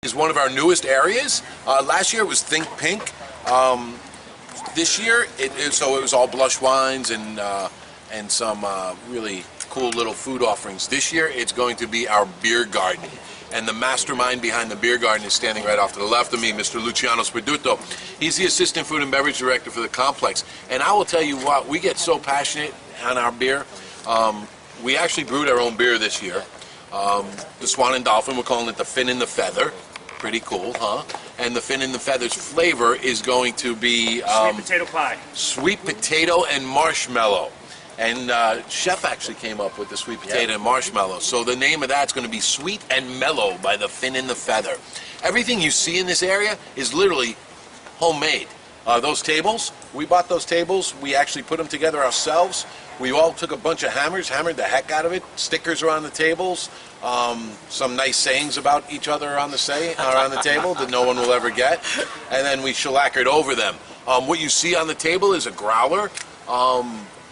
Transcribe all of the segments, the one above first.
is one of our newest areas. Last year it was Think Pink. This year it was all blush wines and some really cool little food offerings. This year it's going to be our beer garden. And the mastermind behind the beer garden is standing right off to the left of me, Mr. Luciano Sperduto. He's the Assistant Food and Beverage Director for the complex. And I will tell you what, we get so passionate on our beer. We actually brewed our own beer this year. The Swan and Dolphin, we're calling it the Fin and the Feather. Pretty cool, huh? And the Fin and the Feather's flavor is going to be sweet potato pie. Sweet potato and marshmallow. And Chef actually came up with the sweet potato and marshmallow. So the name of that's going to be Sweet and Mellow by the Fin and the Feather. Everything you see in this area is literally homemade. Those tables, we bought those tables. We actually put them together ourselves. We all took a bunch of hammers, hammered the heck out of it. Stickers are on the tables. Some nice sayings about each other on the table that no one will ever get. And then we shellacquered over them. What you see on the table is a growler.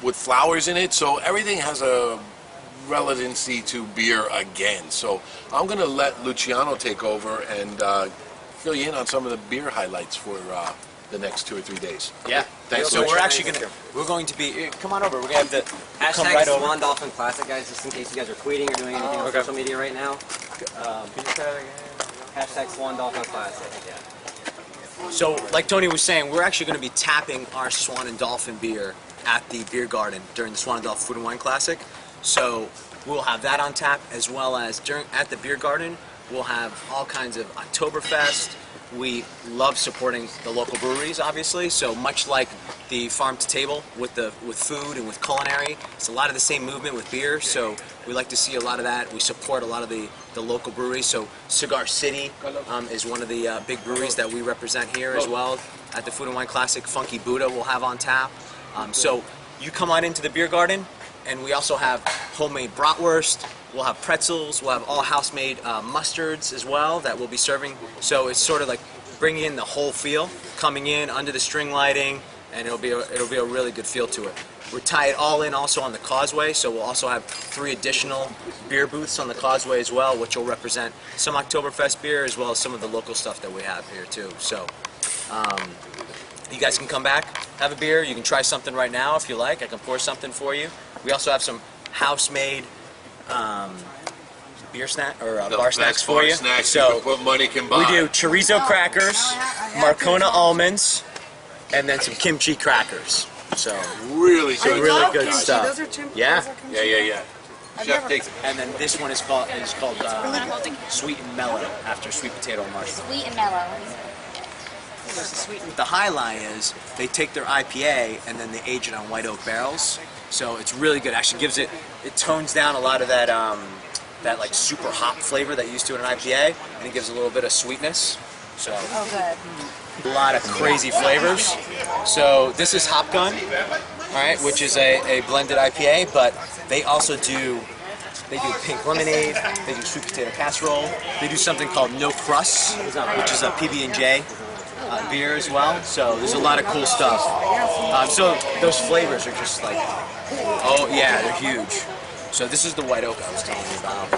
With flowers in it, so everything has a relevancy to beer again. So I'm going to let Luciano take over and fill you in on some of the beer highlights for the next 2 or 3 days. Yeah. Thanks. So we're going to be. Come on over. We're going to have the hashtag right Swan Dolphin Classic, guys, just in case you guys are tweeting or doing anything on social media right now. Hashtag Swan Dolphin Classic. Yeah. So, like Tony was saying, we're actually going to be tapping our Swan and Dolphin beer at the beer garden during the Swan and Dolphin Food and Wine Classic. So we'll have that on tap, as well as at the beer garden we'll have all kinds of Oktoberfest. We love supporting the local breweries, obviously. So much like the farm to table with food and with culinary, it's a lot of the same movement with beer. So we like to see a lot of that. We support a lot of the local breweries. So Cigar City is one of the big breweries that we represent here as well at the Food and Wine Classic. Funky Buddha we'll have on tap. So you come on into the beer garden, and we also have homemade bratwurst. We'll have pretzels. We'll have all house-made mustards as well that we'll be serving. So it's sort of like bringing in the whole feel, coming in under the string lighting, and it'll be a really good feel to it. We're tied all in also on the causeway, so we'll also have 3 additional beer booths on the causeway as well, which will represent some Oktoberfest beer as well as some of the local stuff that we have here too. So. You guys can come back, have a beer. You can try something right now if you like. I can pour something for you. We also have some house-made beer snack or bar snacks for you. So what money can buy. We do chorizo crackers, Marcona almonds, and then some kimchi crackers. So really good stuff. Those are chimp Yeah. Chef takes. And then this one is called Sweet and Mellow after sweet potato and marshmallow. Sweet and mellow. The highlight is they take their IPA and then they age it on white oak barrels. So it's really good. Actually it tones down a lot of that that like super hop flavor that you used to in an IPA, and it gives a little bit of sweetness. So good. A lot of crazy flavors. So this is Hop Gun, all right, which is a blended IPA, but they also do pink lemonade, they do sweet potato casserole, they do something called No Crust, which is a PB&J beer as well. So there's a lot of cool stuff. So those flavors are just like, oh yeah, they're huge. So this is the white oak I was telling you about.